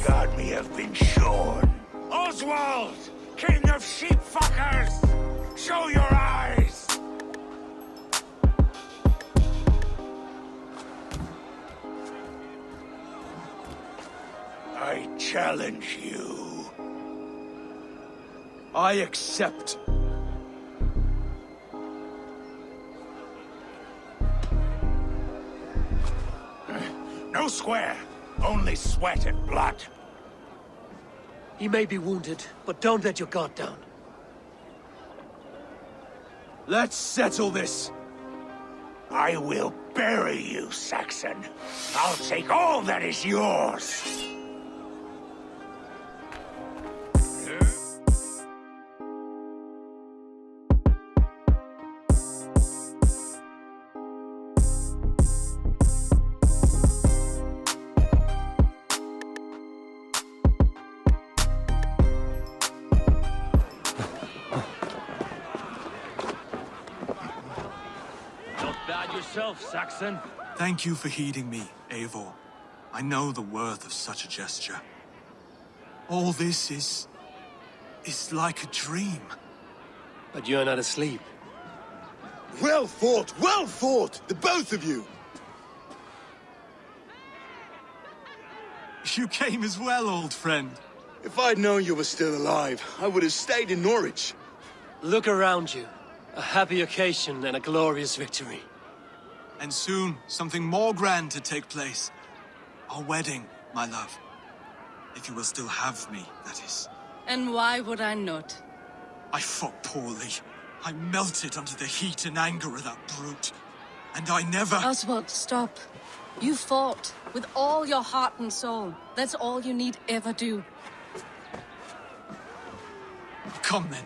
guard me have been shorn. Oswald, king of sheepfuckers, show your eyes! I challenge you. I accept. No square, only sweat and blood. He may be wounded, but don't let your guard down. Let's settle this. I will bury you, Saxon. I'll take all that is yours. Yourself, Saxon. Thank you for heeding me, Eivor. I know the worth of such a gesture. All this is like a dream. But you're not asleep. Well fought, the both of you! You came as well, old friend. If I'd known you were still alive, I would have stayed in Norwich. Look around you. A happy occasion and a glorious victory. And soon, something more grand to take place. Our wedding, my love. If you will still have me, that is. And why would I not? I fought poorly. I melted under the heat and anger of that brute. And I never... Oswald, stop. You fought with all your heart and soul. That's all you need ever do. Come then.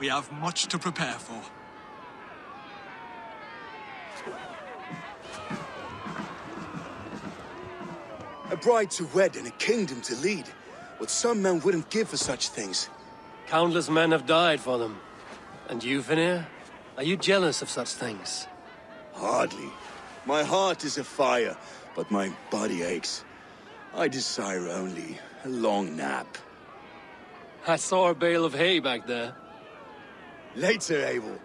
We have much to prepare for. A bride to wed and a kingdom to lead. What some men wouldn't give for such things. Countless men have died for them. And you, Einar? Are you jealous of such things? Hardly. My heart is afire, but my body aches. I desire only a long nap. I saw a bale of hay back there. Later, Abel.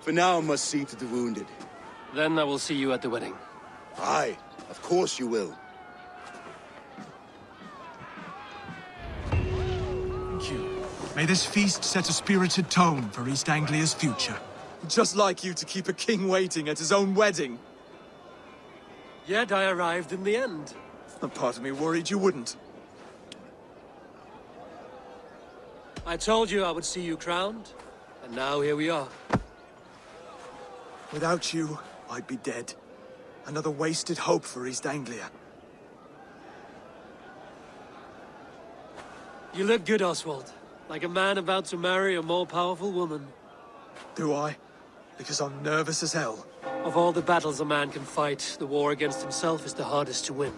For now I must see to the wounded. Then I will see you at the wedding. Aye, of course you will. Thank you. May this feast set a spirited tone for East Anglia's future. Just like you to keep a king waiting at his own wedding. Yet I arrived in the end. A part of me worried you wouldn't. I told you I would see you crowned, and now here we are. Without you, I'd be dead. Another wasted hope for East Anglia. You look good, Oswald. Like a man about to marry a more powerful woman. Do I? Because I'm nervous as hell. Of all the battles a man can fight, the war against himself is the hardest to win.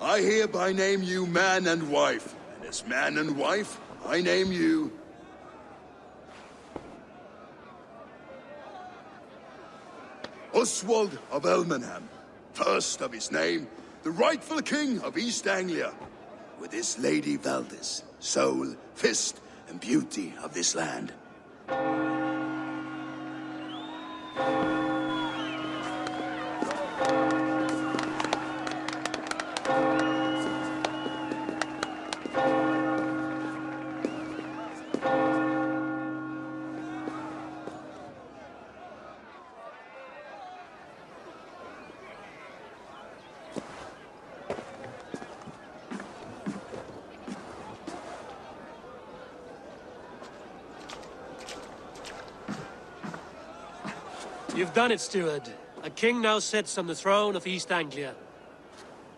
I hereby name you man and wife. And as man and wife, I name you... Oswald of Elmenham, first of his name, the rightful king of East Anglia, with his lady Valdis, soul, fist, and beauty of this land. You've done it, steward. A king now sits on the throne of East Anglia.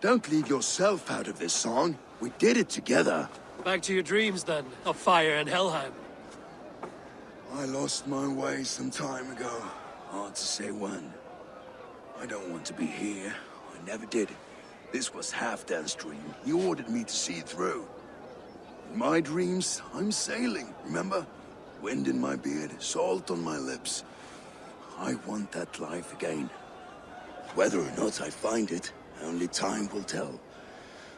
Don't leave yourself out of this song. We did it together. Back to your dreams, then, of fire and Helheim. I lost my way some time ago. Hard to say when. I don't want to be here. I never did. This was Halfdan's dream. He ordered me to see it through. In my dreams, I'm sailing, remember? Wind in my beard, salt on my lips. I want that life again. Whether or not I find it, only time will tell.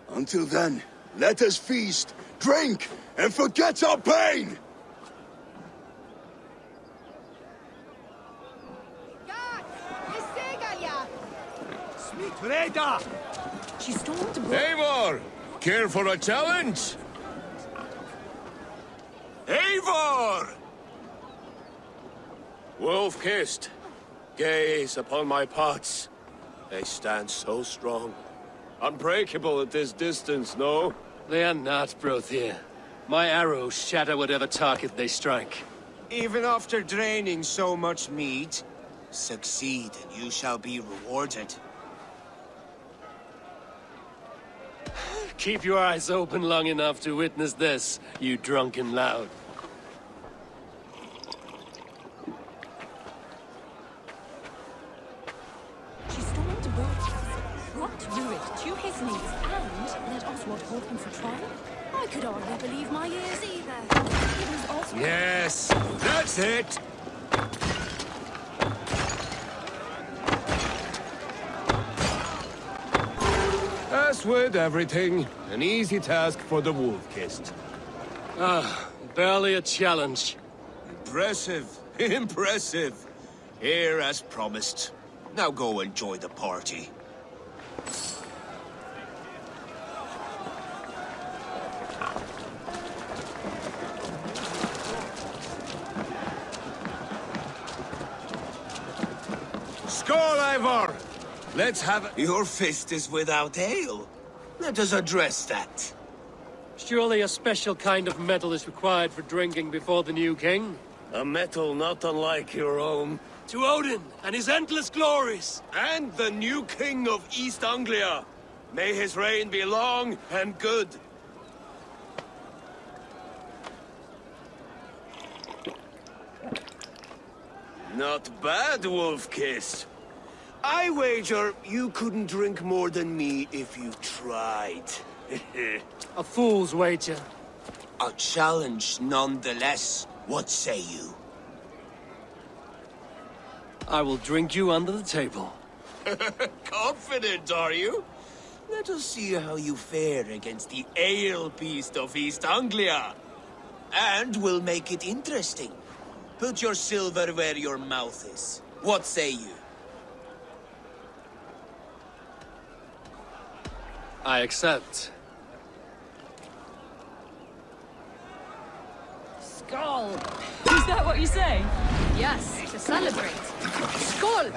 Until then, let us feast, drink, and forget our pain! She stormed to Eivor! Care for a challenge? Eivor! Wolf-kissed, gaze upon my pots. They stand so strong. Unbreakable at this distance, no? They are not, Brothier. My arrows shatter whatever target they strike. Even after draining so much meat, succeed and you shall be rewarded. Keep your eyes open long enough to witness this, you drunken lout. She stormed to brought Rurik to his knees, and let Oswald hold him for trial. I could hardly believe my ears either. It was Oswald. Yes, that's it! As with everything, an easy task for the wolf-kissed. Barely a challenge. Impressive, impressive. Here as promised. Now go enjoy the party. Skål, Eivor! Let's have... Your fist is without ale. Let us address that. Surely a special kind of metal is required for drinking before the new king? A metal not unlike your own. To Odin and his endless glories! And the new king of East Anglia. May his reign be long and good. Not bad, Wolf-kissed. I wager you couldn't drink more than me if you tried. A fool's wager. A challenge nonetheless. What say you? I will drink you under the table. Confident, are you? Let us see how you fare against the ale beast of East Anglia. And we'll make it interesting. Put your silver where your mouth is. What say you? I accept. Skål! Is that what you say? Yes, to celebrate. Skål!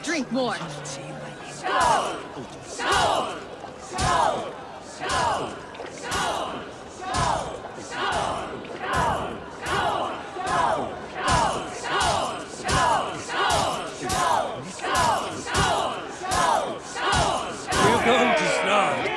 Drink more. Skål! Skål! Skål! Skål! Skål! Skål! Skål! We're going to start.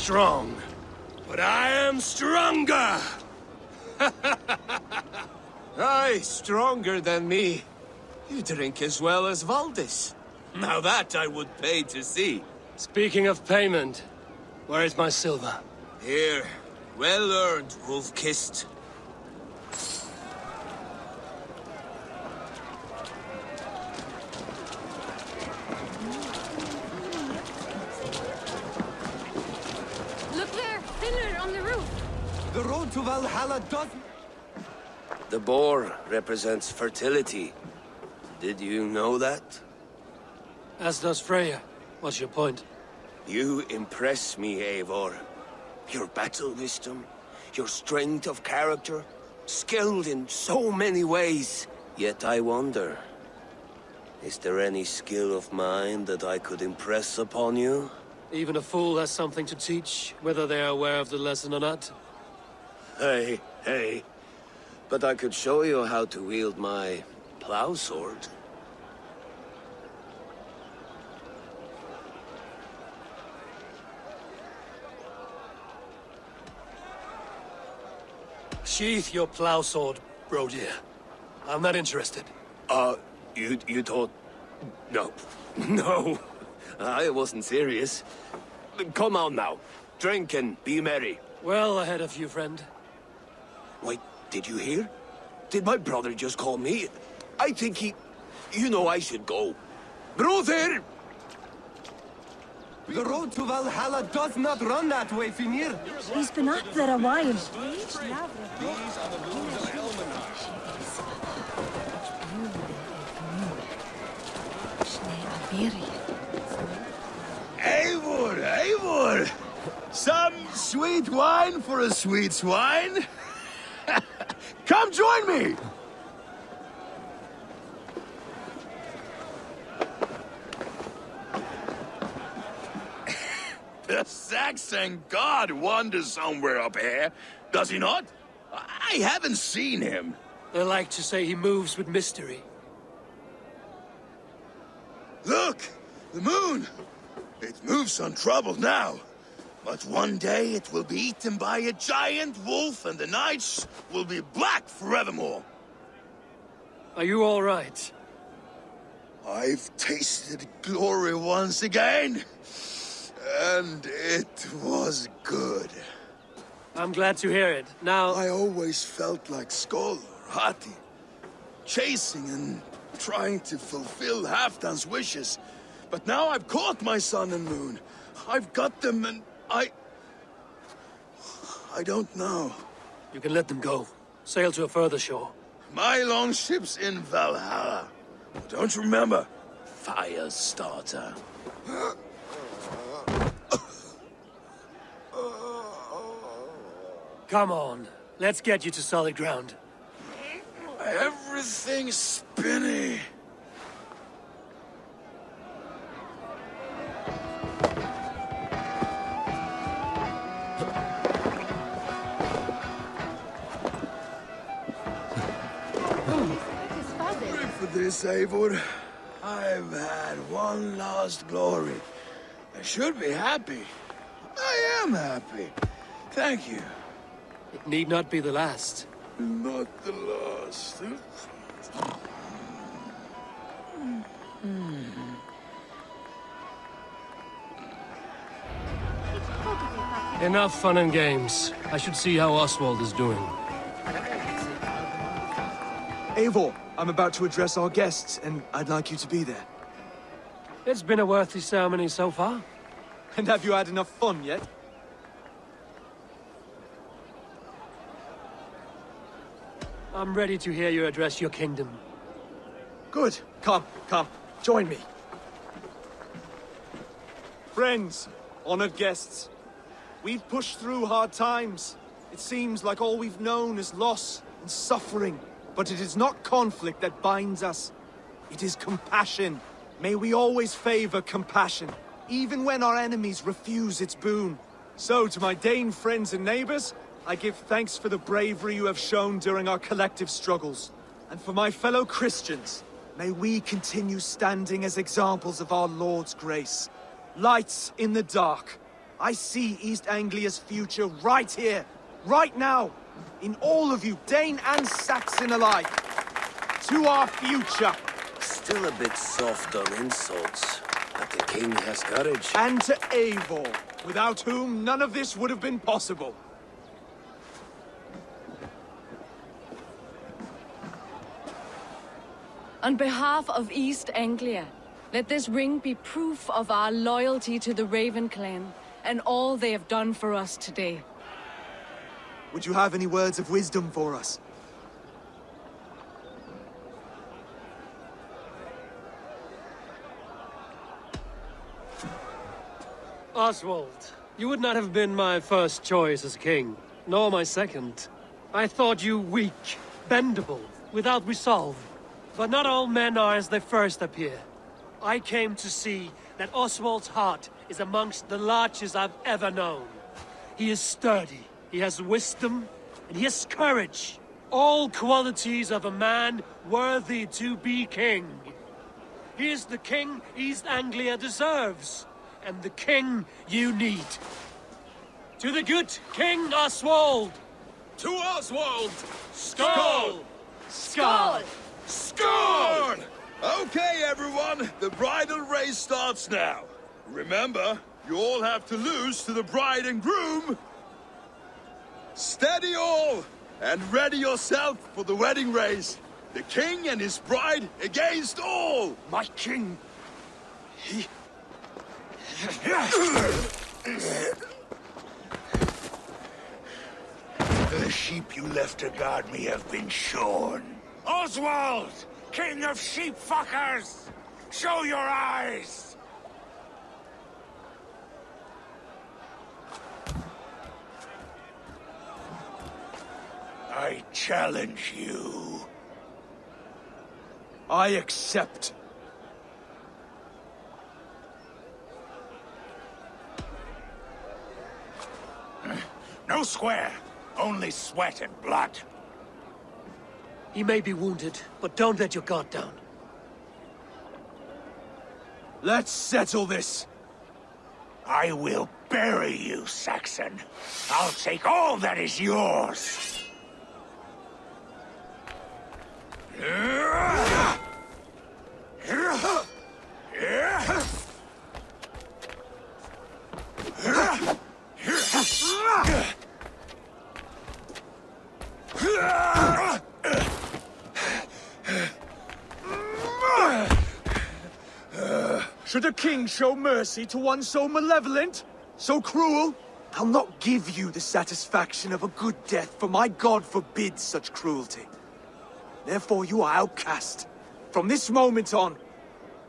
strong, but I am stronger! Aye, stronger than me. You drink as well as Valdis. Now that I would pay to see. Speaking of payment, where is my silver? Here, well earned, wolf-kissed. Look there, thinner on the roof. The road to Valhalla doesn't... The boar represents fertility. Did you know that? As does Freya. What's your point? You impress me, Eivor. Your battle wisdom, your strength of character, skilled in so many ways. Yet I wonder, is there any skill of mine that I could impress upon you? Even a fool has something to teach, whether they are aware of the lesson or not. Hey. But I could show you how to wield my plow sword. Sheath your plow sword, bro dear. I'm not interested. You thought... No. No. I wasn't serious. Come on now. Drink and be merry. Well ahead of you, friend. Wait, did you hear? Did my brother just call me? I think he... You know I should go. Brother! The road to Valhalla does not run that way, Finir. He's been up there a while. Eivor! Some sweet wine for a sweet swine? Come join me! The Saxon god wanders somewhere up here, does he not? I haven't seen him. They like to say he moves with mystery. Look! The moon! It moves untroubled now. But one day it will be eaten by a giant wolf and the nights will be black forevermore. Are you all right? I've tasted glory once again. And it was good. I'm glad to hear it. Now... I always felt like Skoll or Hati. Chasing and trying to fulfill Halfdan's wishes. But now I've caught my sun and moon. I've got them and I don't know. You can let them go. Sail to a further shore. My longship's in Valhalla. Don't you remember? Fire starter. Come on. Let's get you to solid ground. Everything's spinny. For this, Eivor. I've had one last glory. I should be happy. I am happy. Thank you. It need not be the last. Not the last. Enough fun and games. I should see how Oswald is doing. Eivor, I'm about to address our guests, and I'd like you to be there. It's been a worthy ceremony so far. And have you had enough fun yet? I'm ready to hear you address your kingdom. Good. Come. Join me. Friends, honored guests, we've pushed through hard times. It seems like all we've known is loss and suffering. But it is not conflict that binds us. It is compassion. May we always favor compassion, even when our enemies refuse its boon. So, to my Dane friends and neighbors, I give thanks for the bravery you have shown during our collective struggles. And for my fellow Christians, may we continue standing as examples of our Lord's grace. Lights in the dark, I see East Anglia's future right here, right now, in all of you, Dane and Saxon alike. To our future. Still a bit soft on insults, but the king has courage. And to Eivor, without whom none of this would have been possible. On behalf of East Anglia, let this ring be proof of our loyalty to the Raven clan and all they have done for us today. Would you have any words of wisdom for us? Oswald, you would not have been my first choice as king, nor my second. I thought you weak, bendable, without resolve. But not all men are as they first appear. I came to see that Oswald's heart is amongst the largest I've ever known. He is sturdy, he has wisdom, and he has courage. All qualities of a man worthy to be king. He is the king East Anglia deserves, and the king you need. To the good King Oswald! To Oswald! Skull! Skull! Score! Okay, everyone, the bridal race starts now. Remember, you all have to lose to the bride and groom. Steady all, and ready yourself for the wedding race. The king and his bride against all. My king! The sheep you left to guard me have been shorn. Oswald! King of sheep fuckers! Show your eyes! I challenge you. I accept. No square, only sweat and blood. He may be wounded, but don't let your guard down. Let's settle this. I will bury you, Saxon. I'll take all that is yours. Should a king show mercy to one so malevolent? So cruel? I'll not give you the satisfaction of a good death, for my god forbids such cruelty. Therefore you are outcast. From this moment on.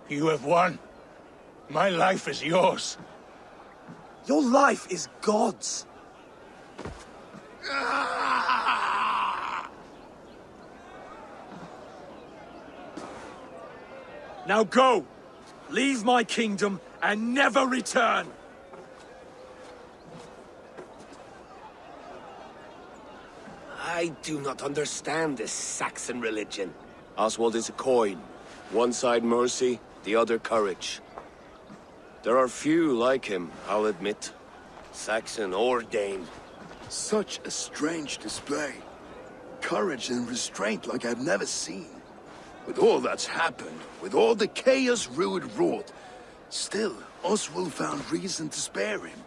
You have won. My life is yours. Your life is God's. Now go! Leave my kingdom and never return! I do not understand this Saxon religion. Oswald is a coin. One side mercy, the other courage. There are few like him, I'll admit. Saxon or Dane. Such a strange display. Courage and restraint like I've never seen. With all that's happened, with all the chaos Rued wrought, still, Oswald found reason to spare him.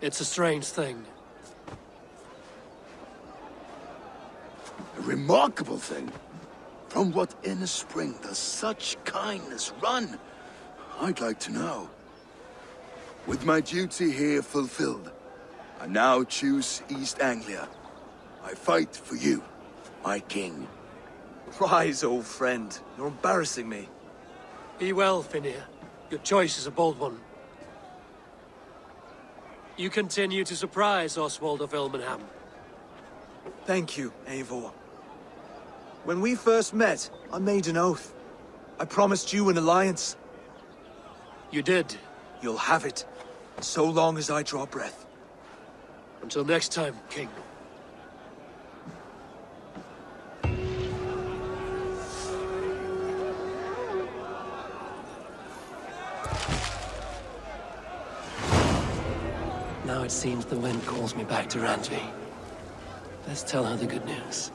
It's a strange thing. A remarkable thing. From what inner spring does such kindness run? I'd like to know. With my duty here fulfilled, I now choose East Anglia. I fight for you, my king. Rise, old friend. You're embarrassing me. Be well, Finir. Your choice is a bold one. You continue to surprise Oswald of Elmenham. Thank you, Eivor. When we first met, I made an oath. I promised you an alliance. You did. You'll have it, so long as I draw breath. Until next time, King. Now it seems the wind calls me back to Randvi. Let's tell her the good news.